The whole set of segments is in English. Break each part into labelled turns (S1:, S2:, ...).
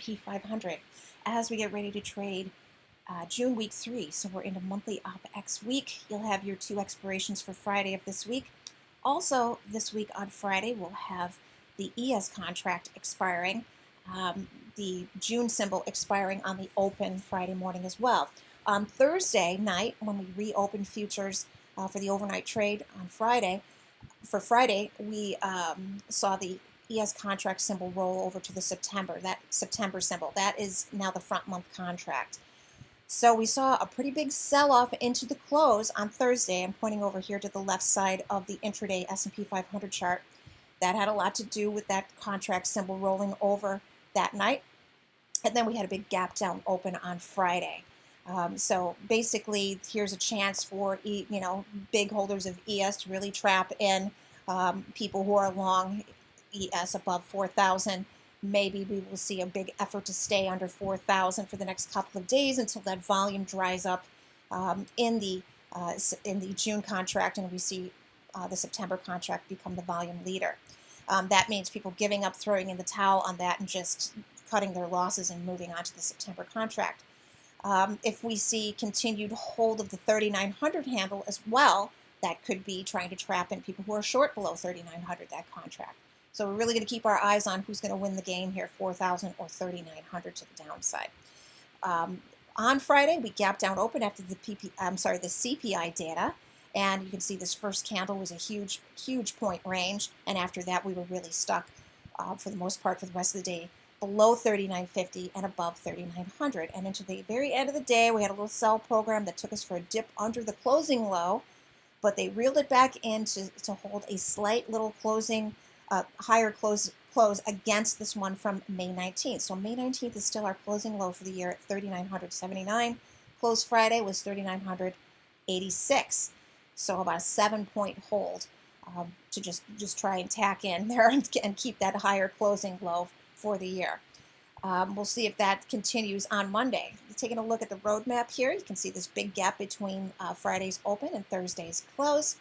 S1: S&P 500 as we get ready to trade June week 3. So we're into monthly OPEX week. You'll have your 2 expirations for Friday of this week. Also, this week on Friday, we'll have the ES contract expiring, the June symbol expiring on the open Friday morning as well. On Thursday night, when we reopen futures for the overnight trade on Friday, we saw the ES contract symbol roll over to the September symbol. That is now the front month contract. So we saw a pretty big sell-off into the close on Thursday. I'm pointing over here to the left side of the intraday S&P 500 chart. That had a lot to do with that contract symbol rolling over that night. And then we had a big gap down open on Friday. So basically, here's a chance for big holders of ES to really trap in people who are long ES above 4,000. Maybe we will see a big effort to stay under 4,000 for the next couple of days until that volume dries up in the June contract, and we see the September contract become the volume leader. That means people giving up, throwing in the towel on that, and just cutting their losses and moving on to the September contract. If we see continued hold of the 3,900 handle as well, that could be trying to trap in people who are short below 3,900, that contract. So we're really going to keep our eyes on who's going to win the game here, 4,000 or 3,900 to the downside. On Friday, we gapped down open after the CPI data, and you can see this first candle was a huge point range, and after that we were really stuck for the most part for the rest of the day below 39.50 and above 3900. And into the very end of the day, we had a little sell program that took us for a dip under the closing low, but they reeled it back in to hold a slight little closing, higher close against this one from May 19th. So May 19th is still our closing low for the year at 3,979. Close Friday was 3,986. So about a 7-point hold to just try and tack in there and keep that higher closing low for the year. We'll see if that continues on Monday. Taking a look at the roadmap here, you can see this big gap between Friday's open and Thursday's close.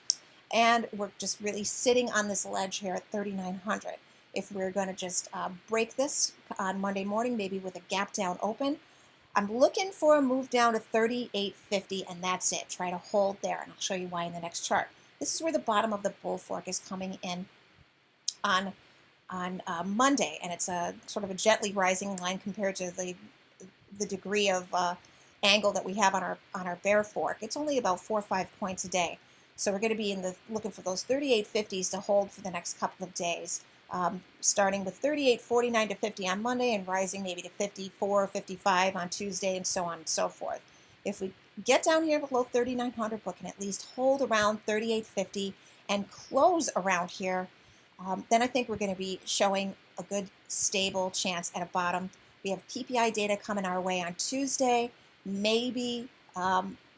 S1: And we're just really sitting on this ledge here at 3,900. If we're going to just break this on Monday morning, maybe with a gap down open, I'm looking for a move down to 38.50, and that's it. Try to hold there, and I'll show you why in the next chart. This is where the bottom of the bull fork is coming in on Monday, and it's a sort of a gently rising line compared to the degree of angle that we have on our bear fork. It's only about 4 or 5 points a day. So we're going to be looking for those 38.50s to hold for the next couple of days, starting with 38.49 to 50 on Monday and rising maybe to 54, 55 on Tuesday, and so on and so forth. If we get down here below 3,900, we can at least hold around 38.50 and close around here. Then I think we're going to be showing a good stable chance at a bottom. We have PPI data coming our way on Tuesday. Maybe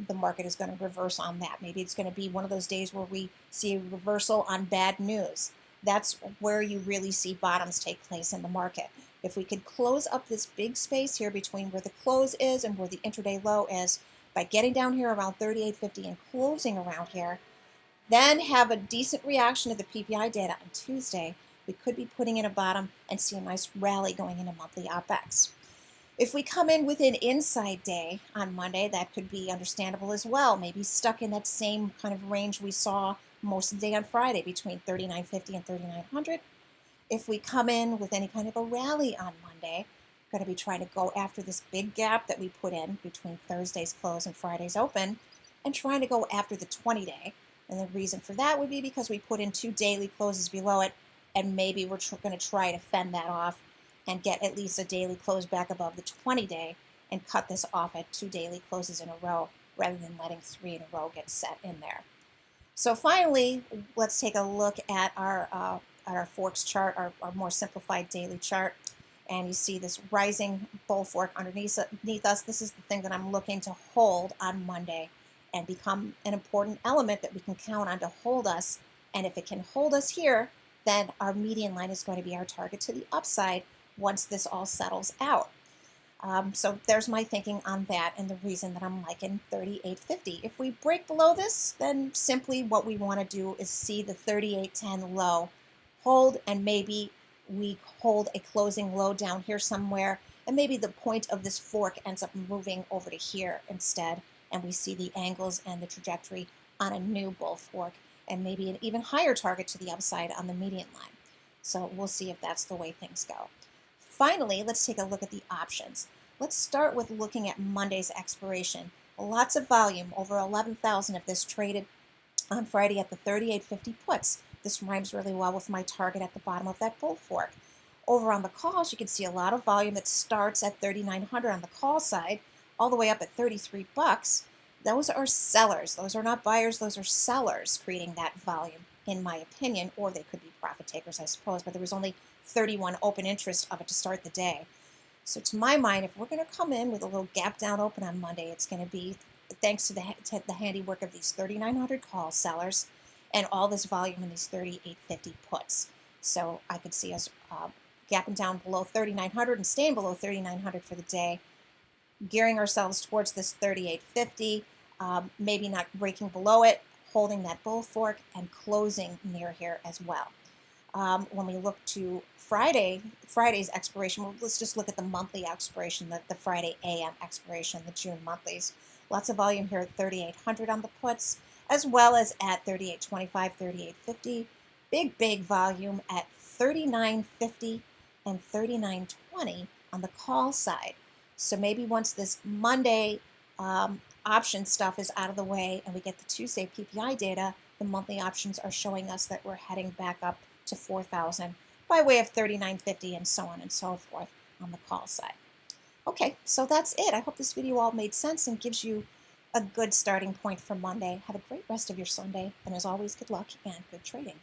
S1: the market is going to reverse on that. Maybe it's going to be one of those days where we see a reversal on bad news. That's where you really see bottoms take place in the market. If we could close up this big space here between where the close is and where the intraday low is, by getting down here around 38.50 and closing around here, then have a decent reaction to the PPI data on Tuesday, we could be putting in a bottom and see a nice rally going into monthly OPEX. If we come in with an inside day on Monday, that could be understandable as well. Maybe stuck in that same kind of range we saw most of the day on Friday between 39.50 and 3,900. If we come in with any kind of a rally on Monday, we're going to be trying to go after this big gap that we put in between Thursday's close and Friday's open and trying to go after the 20-day. And the reason for that would be because we put in 2 daily closes below it, and maybe we're going to try to fend that off and get at least a daily close back above the 20-day and cut this off at 2 daily closes in a row rather than letting 3 in a row get set in there. So finally, let's take a look at our forks chart, our more simplified daily chart. And you see this rising bull fork underneath us. This is the thing that I'm looking to hold on Monday and become an important element that we can count on to hold us. And if it can hold us here, then our median line is going to be our target to the upside once this all settles out. So there's my thinking on that and the reason that I'm liking 38.50. If we break below this, then simply what we want to do is see the 38.10 low hold, and maybe we hold a closing low down here somewhere and maybe the point of this fork ends up moving over to here instead, and we see the angles and the trajectory on a new bull fork, and maybe an even higher target to the upside on the median line. So we'll see if that's the way things go. Finally, let's take a look at the options. Let's start with looking at Monday's expiration. Lots of volume, over 11,000 of this traded on Friday at the 38.50 puts. This rhymes really well with my target at the bottom of that bull fork. Over on the calls, you can see a lot of volume that starts at 3,900 on the call side, all the way up at 33 bucks. Those are sellers. Those are not buyers. Those are sellers creating that volume, in my opinion, or they could be profit takers, I suppose, but there was only 31 open interest of it to start the day. So to my mind, if we're going to come in with a little gap down open on Monday, it's going to be thanks to the handiwork of these 3,900 call sellers and all this volume in these 38.50 puts. So I could see us gapping down below 3,900 and staying below 3,900 for the day, gearing ourselves towards this 38.50, maybe not breaking below it, holding that bull fork, and closing near here as well. When we look to Friday's expiration, well, let's just look at the monthly expiration, the Friday AM expiration, the June monthlies. Lots of volume here at 3,800 on the puts, as well as at 38.25, 38.50. Big volume at 39.50 and 39.20 on the call side. So maybe once this Monday option stuff is out of the way and we get the Tuesday PPI data, the monthly options are showing us that we're heading back up to 4,000 by way of 39.50 and so on and so forth on the call side. Okay, so that's it. I hope this video all made sense and gives you a good starting point for Monday. Have a great rest of your Sunday, and as always, good luck and good trading.